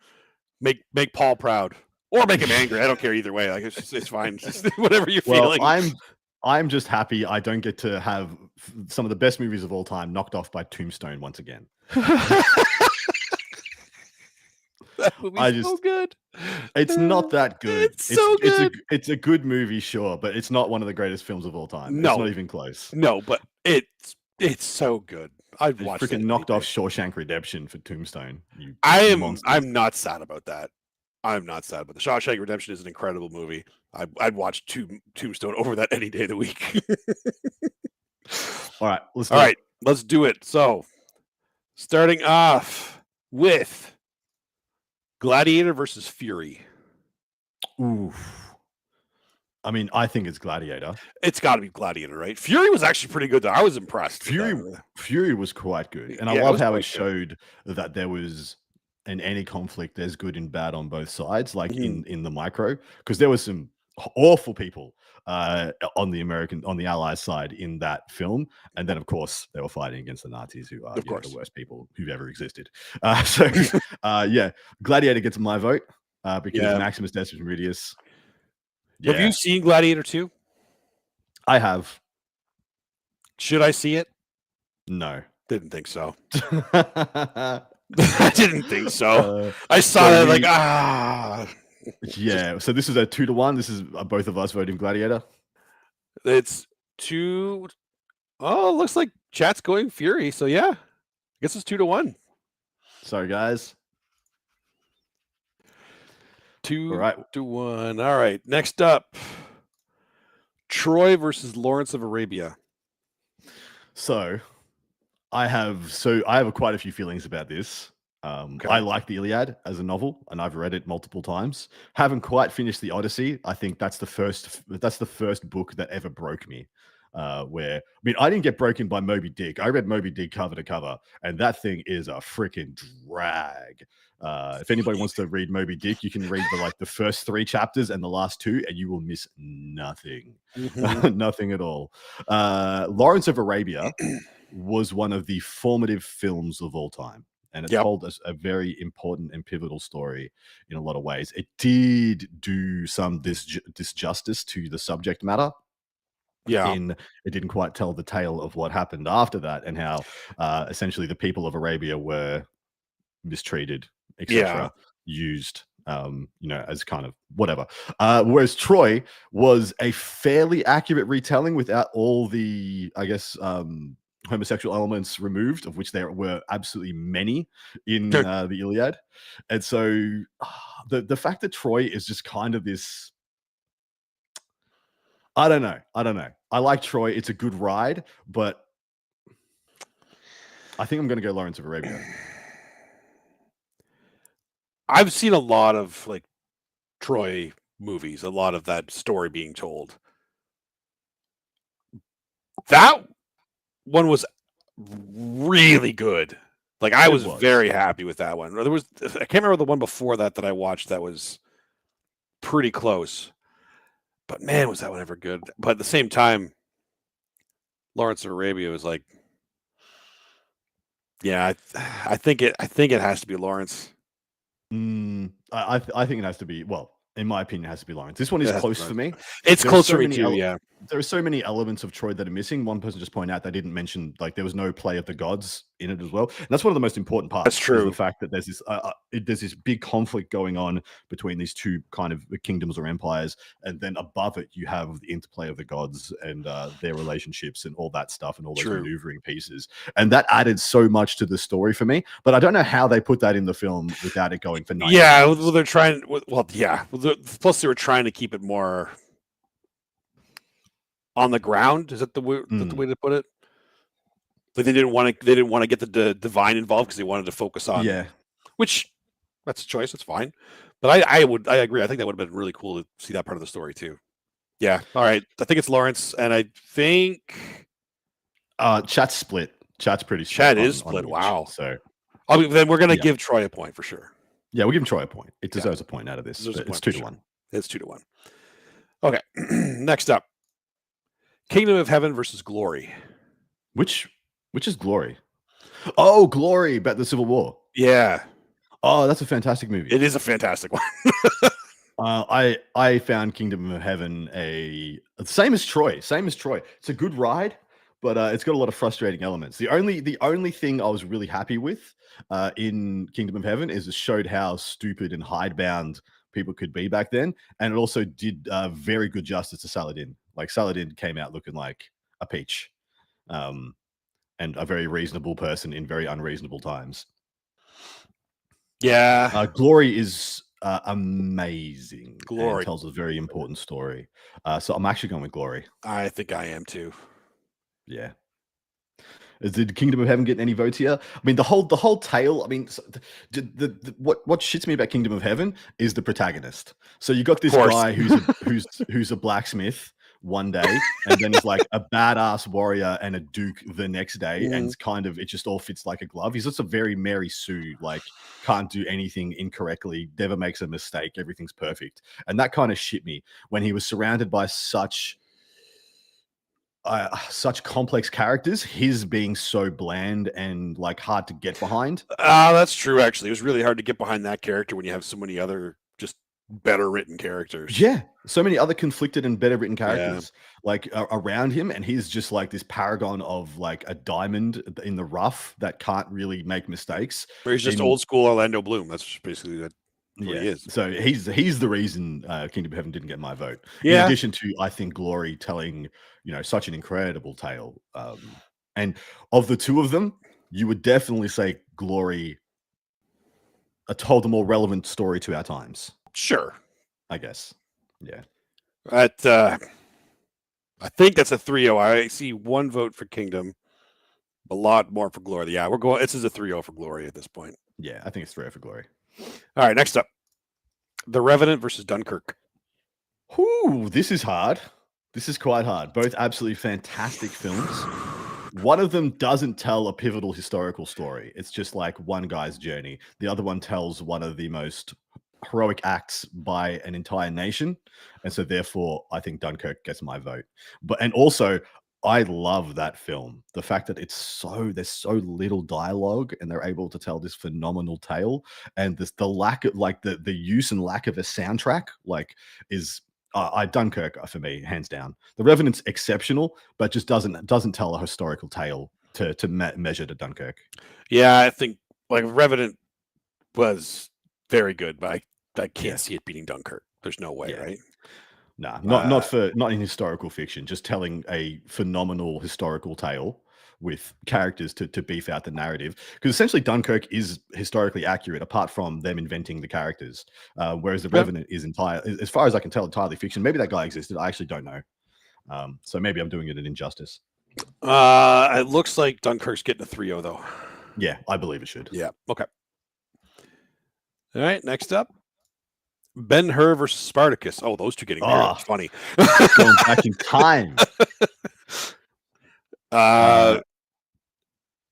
Make Paul proud or make him angry. I don't care either way. Like it's fine. Just whatever you're feeling. I'm just happy I don't get to have some of the best movies of all time knocked off by Tombstone once again. That movie's so good. It's not that good. It's so good. It's a good movie, sure, but it's not one of the greatest films of all time. No, it's not even close. No, but it's so good. I've watched it. Freaking knocked off Shawshank Redemption for Tombstone. I'm not sad about that. I'm not sad, but the Shawshank Redemption is an incredible movie. I'd watch Tombstone over that any day of the week. All right, let's do it. So, starting off with Gladiator versus Fury. Ooh. I mean, I think it's Gladiator. It's got to be Gladiator, right? Fury was actually pretty good, though. I was impressed. Fury was quite good. And I love how it showed that there was in any conflict, there's good and bad on both sides, like in the micro, because there was some awful people on the Allies side in that film, and then of course they were fighting against the Nazis, who are the worst people who've ever existed. Gladiator gets my vote because Maximus Decimus Meridius. Have you seen Gladiator 2? I have. Should I see it? No, didn't think so. I didn't think so. I saw that Yeah, so this is a 2-1. This is both of us voting Gladiator. It's 2. Oh, it looks like chat's going Fury. So yeah, I guess it's 2-1. Sorry, guys. 2-1. All right. Next up, Troy versus Lawrence of Arabia. So I have quite a few feelings about this. I like the Iliad as a novel, and I've read it multiple times. Haven't quite finished the Odyssey. I think that's the first book that ever broke me. I didn't get broken by Moby Dick. I read Moby Dick cover to cover, and that thing is a freaking drag. If anybody wants to read Moby Dick, you can read the first 3 chapters and the last 2, and you will miss nothing. Nothing at all. Lawrence of Arabia was one of the formative films of all time. And it told us a very important and pivotal story in a lot of ways. It did do some disjustice to the subject matter. Yeah. It didn't quite tell the tale of what happened after that, and how essentially the people of Arabia were mistreated, etc., used as kind of whatever. Whereas Troy was a fairly accurate retelling without all the, I guess, homosexual elements removed, of which there were absolutely many in the Iliad. And so the fact that Troy is just kind of this, I don't know. I like Troy. It's a good ride, but I think I'm going to go Lawrence of Arabia. I've seen a lot of Troy movies, a lot of that story being told. That one was really good. I was very happy with that one. I can't remember the one before that I watched that was pretty close. But man, was that one ever good. But at the same time, Lawrence of Arabia was like, yeah, I think it has to be Lawrence. I think it has to be, well, in my opinion, it has to be Lawrence. This one is close for me. It's close for me too, yeah. There are so many elements of Troy that are missing. One person just pointed out they didn't mention, like, there was no play of the gods in it as well. And that's one of the most important parts. That's true. The fact that there's this big conflict going on between these two kind of kingdoms or empires, and then above it you have the interplay of the gods and their relationships and all that stuff and all those maneuvering pieces. And that added so much to the story for me. But I don't know how they put that in the film without it going for 90 minutes. Well, they're trying. Well, yeah. Plus, they were trying to keep it more on the ground. Is that the way? The way to put it? But they didn't want to get the divine involved because they wanted to focus on. Which that's a choice. That's fine. But I agree. I think that would have been really cool to see that part of the story too. Yeah. All right. I think it's Lawrence, and I think Chat's split. Chat's pretty. Chat is split. Wow. So then we're gonna give Troy a point for sure. Yeah, we'll give him Troy a point. It deserves a point out of this. It's 2-1. It's 2-1. Okay. Next up, Kingdom of Heaven versus Glory. Which is Glory? Oh, Glory, about the Civil War. Yeah. Oh, that's a fantastic movie. It is a fantastic one. I found Kingdom of Heaven same as Troy. It's a good ride, but it's got a lot of frustrating elements. The only thing I was really happy with in Kingdom of Heaven is it showed how stupid and hidebound people could be back then, and it also did very good justice to Saladin. Like, Saladin came out looking like a peach, and a very reasonable person in very unreasonable times. Yeah. Glory is amazing. Glory tells a very important story. So I'm actually going with Glory. I think I am too. Yeah. Did Kingdom of Heaven get any votes here? I mean, the whole tale. I mean, what shits me about Kingdom of Heaven is the protagonist. So you got this guy who's a blacksmith one day, and then he's like a badass warrior and a duke the next day, and it's kind of, it just all fits like a glove. He's just a very Mary Sue, like, can't do anything incorrectly, never makes a mistake, everything's perfect. And that kind of shit me when he was surrounded by such complex characters, his being so bland and like hard to get behind. That's true. Actually, it was really hard to get behind that character when you have so many other just better written characters. Yeah, so many other conflicted and better written characters like around him, and he's just like this paragon of like a diamond in the rough that can't really make mistakes. Or he's just old school Orlando Bloom. That's basically what he is. So he's the reason Kingdom of Heaven didn't get my vote. Yeah. In addition to, I think, Glory telling, such an incredible tale. And of the two of them, you would definitely say Glory told a more relevant story to our times. Sure. I guess. Yeah. But I think that's a 3-0. I see one vote for Kingdom, a lot more for Glory. Yeah, this is a 3-0 for Glory at this point. Yeah, I think it's 3-0 for Glory. All right, next up, The Revenant versus Dunkirk. Ooh, this is hard. This is quite hard. Both absolutely fantastic films. One of them doesn't tell a pivotal historical story. It's just like one guy's journey. The other one tells one of the most heroic acts by an entire nation. And so therefore, I think Dunkirk gets my vote. And also, I love that film. The fact that there's so little dialogue and they're able to tell this phenomenal tale, and the lack of like the use and lack of a soundtrack is Dunkirk for me, hands down. The Revenant's exceptional, but just doesn't tell a historical tale to measure to Dunkirk. Yeah, I think like Revenant was very good, but I can't see it beating Dunkirk. There's no way, right? Nah, not in historical fiction, just telling a phenomenal historical tale with characters to beef out the narrative. Because essentially Dunkirk is historically accurate, apart from them inventing the characters. Whereas the Revenant is as far as I can tell, entirely fiction. Maybe that guy existed. I actually don't know. So maybe I'm doing it an injustice. It looks like Dunkirk's getting a 3-0 though. Yeah, I believe it should. Yeah. Okay. All right. Next up, Ben-Hur versus Spartacus. Oh, those two getting married. That's funny. Going back in time.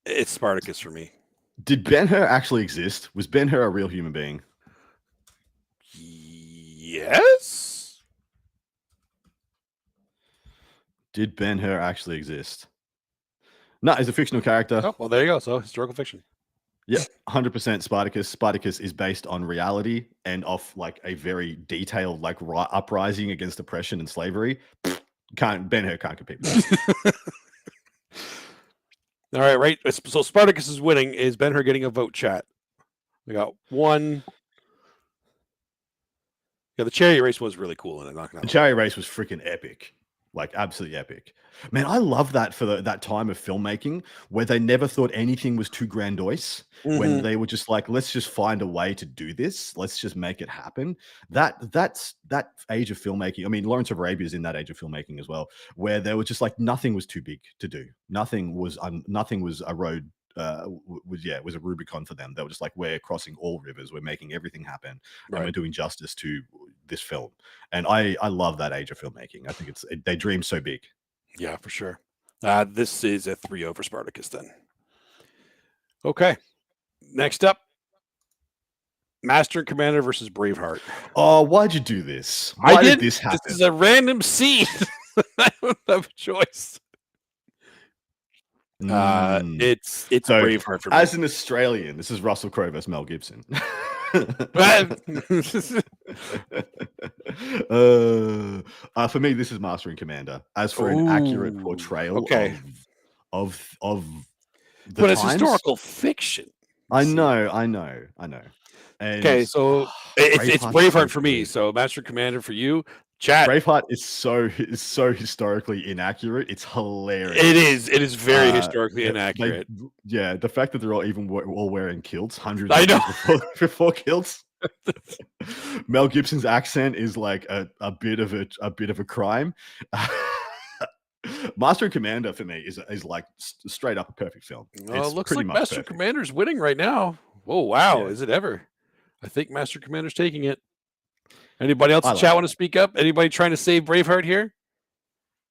It's Spartacus for me. Did Ben-Hur actually exist? Was Ben-Hur a real human being? Yes. Did Ben-Hur actually exist? No, he's a fictional character. Oh, well, there you go. So historical fiction. Yeah, 100% Spartacus. Spartacus is based on reality and off like a very detailed like uprising against oppression and slavery. Ben-Hur can't compete with that. All right. So Spartacus is winning. Is Ben-Hur getting a vote, chat? We got one. Yeah, the chariot race was really cool. The chariot race was freaking epic. Like, absolutely epic. Man, I love that for that time of filmmaking where they never thought anything was too grandiose. When they were just like, let's just find a way to do this. Let's just make it happen. That's that age of filmmaking. I mean, Lawrence of Arabia is in that age of filmmaking as well, where there was just like nothing was too big to do. Nothing was a road. Was a Rubicon for them. They were just like, we're crossing all rivers, we're making everything happen, and we're doing justice to this film. And I love that age of filmmaking. I think they dream so big. Yeah, for sure. This is a 3-0 for Spartacus then. Okay. Next up, Master and Commander versus Braveheart. Oh, why'd you do this? Why did this happen? This is a random scene. I don't have a choice. It's so, Braveheart for me. As an Australian, this is Russell Crowe versus Mel Gibson. For me, this is Master and Commander. As for an accurate portrayal of the but it's historical fiction. I know. And okay, so it's Braveheart for me. So Master and Commander for you. Chat. Braveheart is so historically inaccurate. It's hilarious. It is very historically inaccurate. The fact that they're all wearing kilts, hundreds I know. before kilts. Mel Gibson's accent is like a bit of a crime. Master and Commander for me is like straight up a perfect film. It looks like Master and Commander's winning right now. Oh wow, is it ever? I think Master and Commander's taking it. Anybody else in chat want to speak up? Anybody trying to save Braveheart here?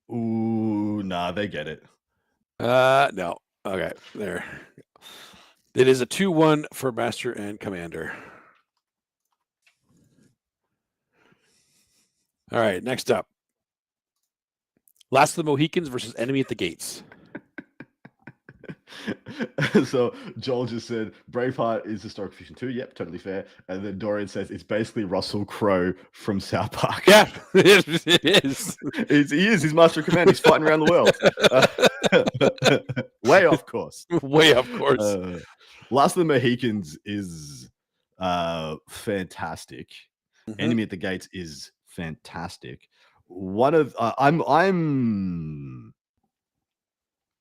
Ooh, nah, they get it. No. Okay, there. It is a 2-1 for Master and Commander. All right, next up. Last of the Mohicans versus Enemy at the Gates. So Joel just said Braveheart is historical fiction too. Yep, totally fair. And then Dorian says it's basically Russell Crowe from South Park. Yeah, it is. He is. He's Master of Command. He's fighting around the world. Way off course. Way off course. Last of the Mohicans is fantastic. Enemy at the Gates is fantastic. One of I'm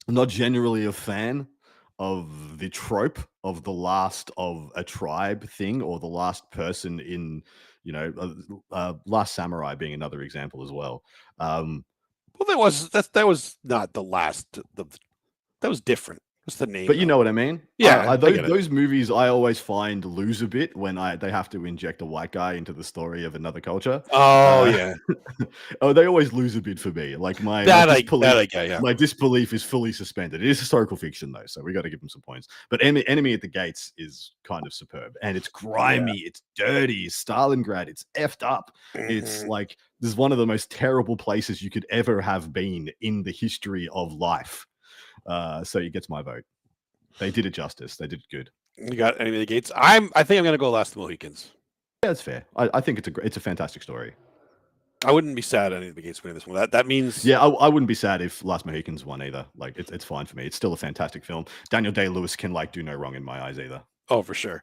not generally a fan of the trope of the last of a tribe thing, or the last person in, Last Samurai being another example as well. Well, that was not the last. That was different. What's the name? But you know what I mean? Yeah. Those movies I always find lose a bit when they have to inject a white guy into the story of another culture. Oh, yeah. They always lose a bit for me. Like my disbelief is fully suspended. It is historical fiction though, so we got to give them some points. But Enemy at the Gates is kind of superb, and it's grimy, it's dirty, it's Stalingrad, it's effed up. It's like this is one of the most terrible places you could ever have been in the history of life. So it gets my vote. They did it justice. They did it good. You got Enemy of the Gates. I think I'm gonna go Last of the Mohicans. Yeah, that's fair. I think it's a fantastic story. I wouldn't be sad Enemy of the Gates winning this one. That means I wouldn't be sad if Last Mohicans won either. Like it's fine for me. It's still a fantastic film. Daniel Day-Lewis can do no wrong in my eyes either. Oh, for sure.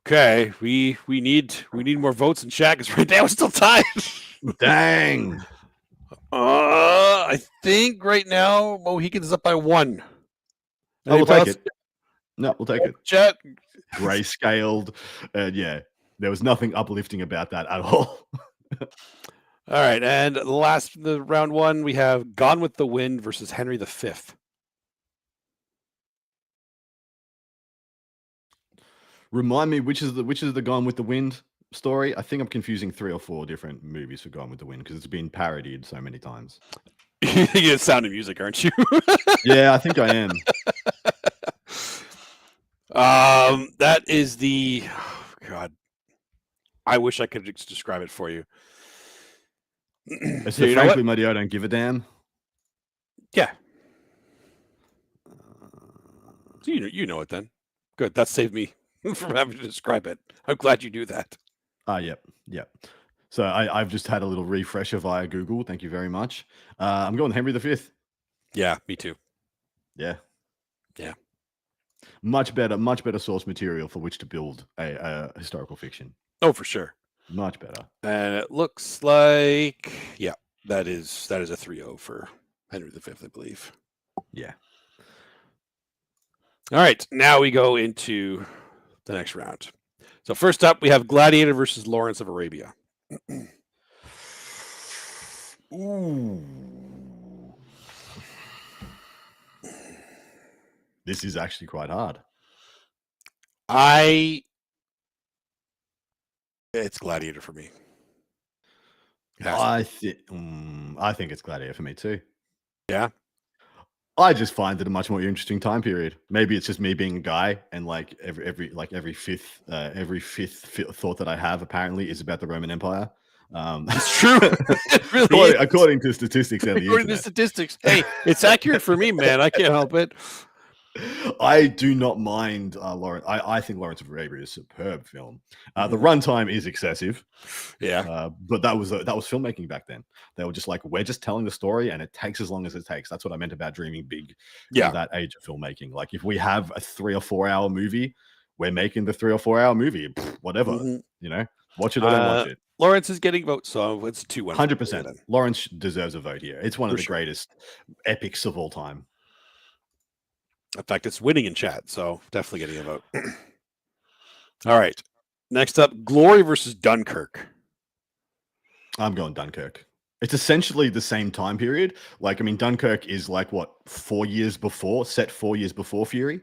Okay, we need more votes in chat because right now it's still tied. Dang. I think right now Mohicans is up by 1. We'll take it. No, we'll take it. Chat. Grayscaled. There was nothing uplifting about that at all. All right, and the round 1, we have Gone with the Wind versus Henry V. Remind me, which is the Gone with the Wind story? I think I'm confusing 3 or 4 different movies for Gone with the Wind because it's been parodied so many times. You're Sound of Music, aren't you? Yeah, I think I am. That is the God. I wish I could describe it for you. So frankly, Muddy, I don't give a damn. Yeah. So you know it then. Good. That saved me from having to describe it. I'm glad you do that. Yep. So I've just had a little refresher via Google. Thank you very much. I'm going Henry V. Yeah, me too. Yeah. Yeah. Much better source material for which to build a historical fiction. Oh, for sure. Much better. And it looks like, yeah, that is a 3-0 for Henry V, I believe. Yeah. All right, now we go into the next round. So first up, we have Gladiator versus Lawrence of Arabia. Ooh. This is actually quite hard. It's Gladiator for me. I think it's Gladiator for me too. Yeah. I just find it a much more interesting time period. Maybe it's just me being a guy, and like every fifth thought that I have apparently is about the Roman Empire. It's true. It really according to statistics and the according to statistics. Hey, it's accurate for me, man. I can't help it. I do not mind Lawrence. I think Lawrence of Arabia is a superb film. The runtime is excessive. Yeah. But that was filmmaking back then. They were just like, we're just telling the story and it takes as long as it takes. That's what I meant about dreaming big in that age of filmmaking. Like if we have a 3 or 4 hour movie, we're making the 3 or 4 hour movie. Whatever. You know, watch it or don't watch it. Lawrence is getting votes, so it's 2-1. 100%. Lawrence deserves a vote here. It's one of the greatest epics of all time. In fact, it's winning in chat, so definitely getting a vote. All right. Next up, Glory versus Dunkirk. I'm going Dunkirk. It's essentially the same time period. Like, I mean, Dunkirk is like what, 4 years before, set 4 years before Fury.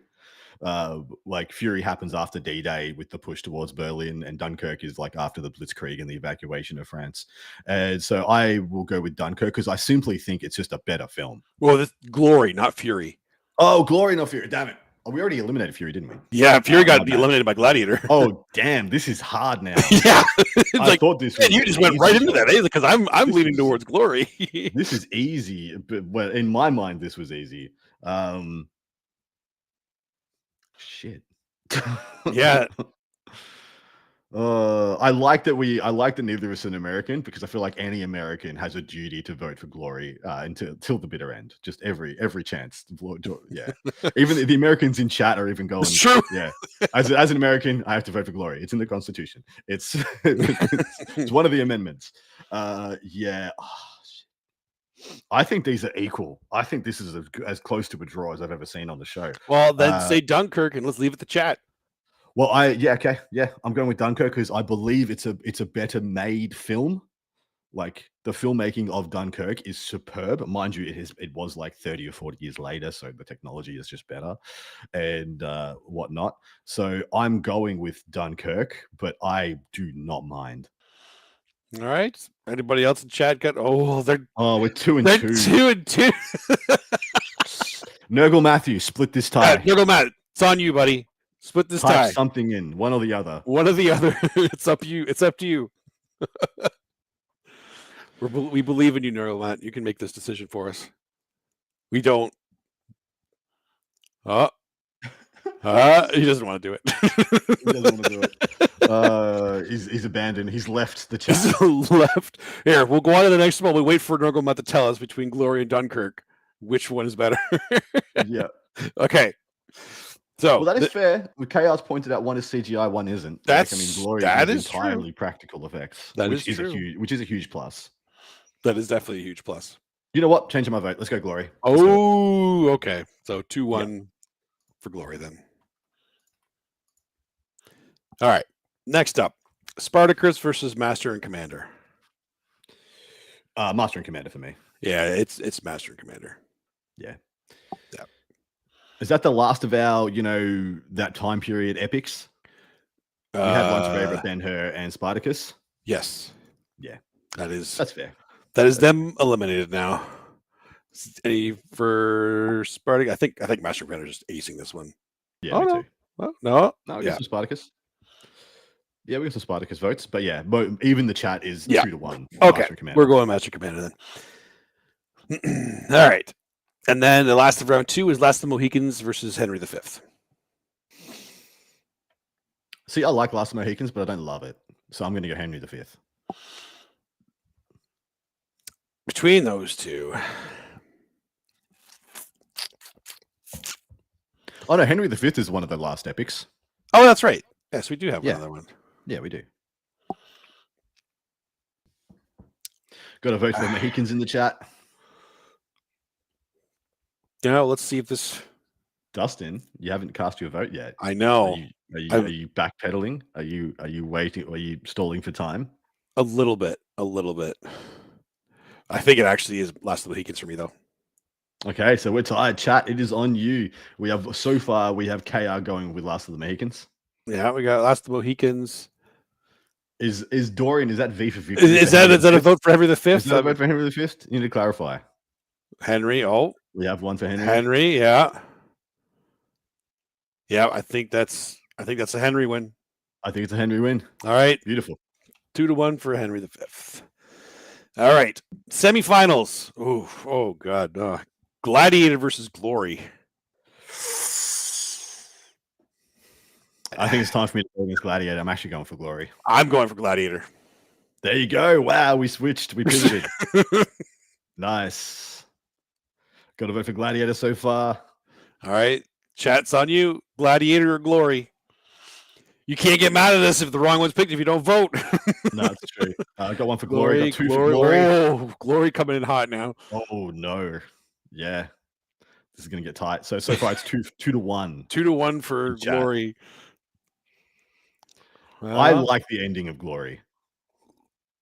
Like Fury happens after D-Day with the push towards Berlin, and Dunkirk is like after the Blitzkrieg and the evacuation of France. And so I will go with Dunkirk because I simply think it's just a better film. Well, this Glory, not Fury. Oh, Glory, not Fury. Damn it. Oh, we already eliminated Fury, didn't we? Yeah, Fury got eliminated by Gladiator. Oh, damn. This is hard now. Yeah. I thought this was you just went right into that, because I'm leaning towards Glory. This is easy, but well, in my mind, this was easy. Shit. Yeah. I like that neither of us are an American, because I feel like any American has a duty to vote for Glory until the bitter end. Just every chance. Yeah. Even the Americans in chat are even going. It's true. Yeah. As an American, I have to vote for Glory. It's in the Constitution. It's one of the amendments. Yeah. I think these are equal. I think this is as close to a draw as I've ever seen on the show. Well, then say Dunkirk and let's leave it to chat. Well, okay. Yeah, I'm going with Dunkirk because I believe it's a better made film. Like the filmmaking of Dunkirk is superb. Mind you, it was like 30 or 40 years later, so the technology is just better and whatnot. So I'm going with Dunkirk, but I do not mind. All right. Anybody else in chat got? We're 2-2. They're 2-2. Nurgle Matthew, split this tie. Nurgle Matt, it's on you, buddy. Split this tie. Something in one or the other. One or the other. It's up to you. We believe in you, Nurgle Matt. You can make this decision for us. We don't. He doesn't want to do it. He doesn't want to do it. He's abandoned. He's left the chat. He's left. Here, we'll go on to the next one. We wait for Nurgle Matt to tell us between Glory and Dunkirk which one is better. Yeah. Okay. So that is fair. Chaos pointed out one is CGI, one isn't. Glory is entirely practical effects. Which is a huge plus. That is definitely a huge plus. You know what? Changing my vote. Let's go Glory. Okay. So 2-1 for Glory then. All right. Next up, Spartacus versus Master and Commander. Master and Commander for me. Yeah, it's Master and Commander. Yeah. Yeah. Is that the last of our, that time period epics? We had Lawrence of Arabia, Ben-Hur, and Spartacus. Yes. Yeah. That's fair. That is them eliminated now. Any for Spartacus? I think Master and Commander is just acing this one. Yeah, me too. Well, no, we got some Spartacus. Yeah, we got some Spartacus votes, but yeah, even the chat is 2-1. Okay, we're going Master Commander then. All right. And then the last of round 2 is Last of the Mohicans versus Henry V. See, I like Last of the Mohicans, but I don't love it. So I'm going to go Henry V. Between those two. Oh, no, Henry V is one of the last epics. Oh, that's right. Yes, we do have another one. Yeah, we do. Got a vote for the Mohicans in the chat. Let's see if this... Dustin, you haven't cast your vote yet. I know. Are you backpedaling? Are you waiting? Are you stalling for time? A little bit. I think it actually is Last of the Mohicans for me, though. Okay, so we're tired. Chat, it is on you. We have KR going with Last of the Mohicans. Yeah, we got Last of the Mohicans. Is Dorian? Is that V for 50? Is that a vote for Henry V? Is that a vote for Henry V? You need to clarify. Henry. Oh, we have one for Henry. Henry. Yeah. Yeah, I think that's a Henry win. I think it's a Henry win. All right. Beautiful. 2-1 for Henry V. All right. Semifinals. Oh God. Gladiator versus Glory. I think it's time for me to go against Gladiator. I'm actually going for Glory. I'm going for Gladiator. There you go. Wow, we switched. We pivoted. Nice. Got to vote for Gladiator so far. All right. Chat's on you. Gladiator or Glory. You can't get mad at us if the wrong one's picked if you don't vote. No, that's true. I got one for Glory. Got two for Glory. Oh, Glory coming in hot now. Oh no. Yeah. This is gonna get tight. So far it's 2-1. 2-1 for Glory. I like the ending of Glory.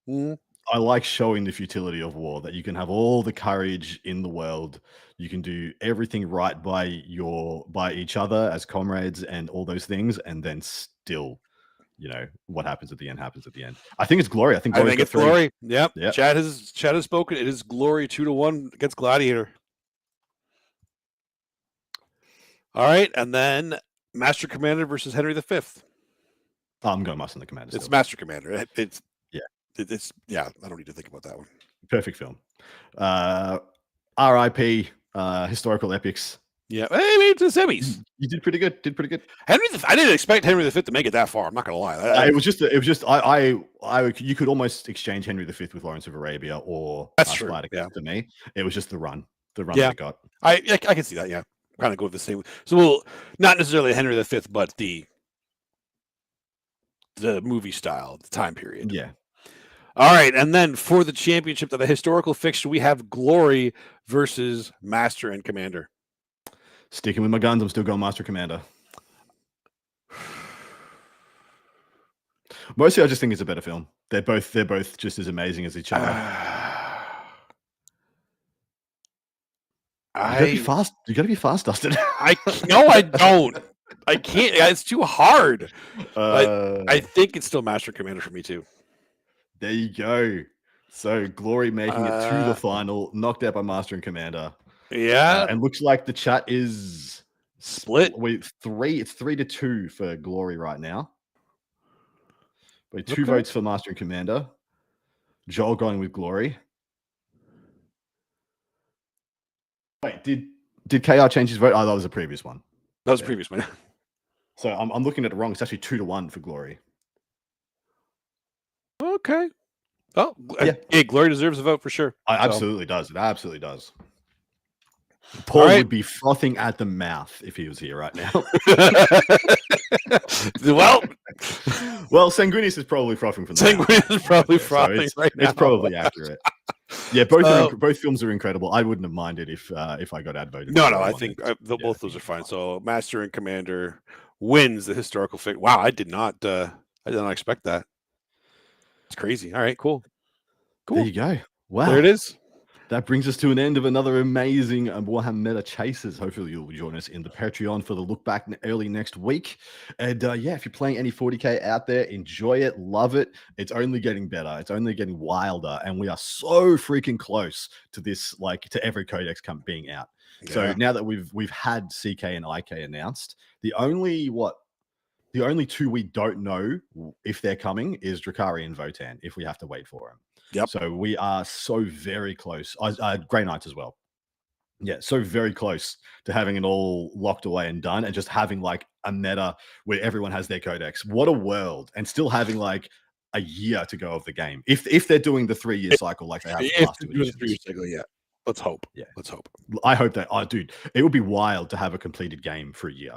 Mm-hmm. I like showing the futility of war, that you can have all the courage in the world. You can do everything right by each other as comrades and all those things, and then still, what happens at the end happens at the end. I think it's Glory. I think it's Glory. Yep. Yep. Chad has spoken. It is Glory 2-1 against Gladiator. All right, and then Master Commander versus Henry V. I'm going Master the Commander. It's Master Commander. It's I don't need to think about that one. Perfect film. RIP historical epics. Yeah, hey, we made it to the semis. You did pretty good. Henry V. I didn't expect Henry V to make it that far. I'm not gonna lie. It was just you could almost exchange Henry V with Lawrence of Arabia or that's true. To me, it was just the run that I got. I can see that. Yeah, kind of go with the same. So we'll not necessarily Henry V, but the movie style, the time period. Yeah. All right, and then for the championship of the historical fixture, we have Glory versus Master and Commander. Sticking with my guns, I'm still going Master Commander. Mostly, I just think it's a better film. They're both just as amazing as each other. You gotta be fast. You gotta be fast, Dustin. No, I don't. I can't. It's too hard. I think it's still Master Commander for me too. There you go. So Glory making it to the final, knocked out by Master and Commander. Yeah, and looks like the chat is split. It's 3-2 for Glory right now. But two votes for Master and Commander. Joel going with Glory. Wait, did KR change his vote? Oh, that was a previous one. That was a previous one. So I'm looking at it wrong. It's actually 2-1 for Glory. Okay. Oh, yeah. Glory deserves a vote for sure. Absolutely does. It absolutely does. Paul would be frothing at the mouth if he was here right now. well, Sanguinius is probably frothing from the mouth. Sanguinius is probably frothing right now. It's probably accurate. Yeah, both films are incredible. I wouldn't have minded if I got outvoted. No, I think both those are fine. So Master and Commander wins the historical figure. Wow, I did not expect that. It's crazy. All right, cool. There you go. Wow. There it is. That brings us to an end of another amazing Warhammer Meta Chasers. Hopefully you'll join us in the Patreon for the look back early next week. And if you're playing any 40k out there, enjoy it, love it. It's only getting better. It's only getting wilder. And we are so freaking close to this, to every codex being out. Yeah. So now that we've had CK and IK announced, the only two we don't know if they're coming is Drakari and Votan, if we have to wait for them. Yep. So we are so very close. Grey Knights as well. Yeah, so very close to having it all locked away and done, and just having like a meta where everyone has their codex. What a world! And still having like a year to go of the game. If they're doing the 3-year cycle like they have the If last two they're doing editions. the 3-year cycle, yeah. Let's hope. Yeah. Let's hope. I hope that. Oh, dude, it would be wild to have a completed game for a year.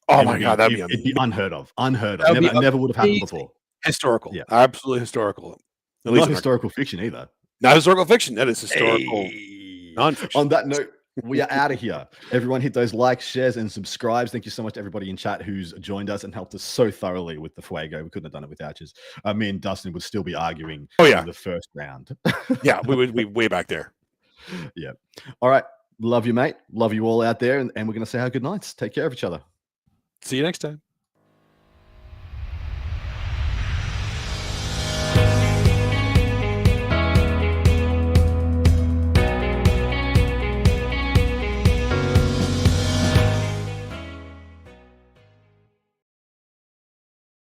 Oh It my would god, that'd be it'd be unheard of. Unheard of. That'd be Never would have happened amazing. before. Historical. Yeah. Absolutely historical. At Not least historical fiction either. not historical fiction. That is historical Hey. nonfiction. On that note, we are out of here. Everyone hit those likes, shares, and subscribes. Thank you so much to everybody in chat who's joined us and helped us so thoroughly with the Fuego. We couldn't have done it without you. Me and Dustin would still be arguing in the first round. Yeah, we would be way back there. Yeah. All right. Love you, mate. Love you all out there. And we're going to say our good nights. Take care of each other. See you next time.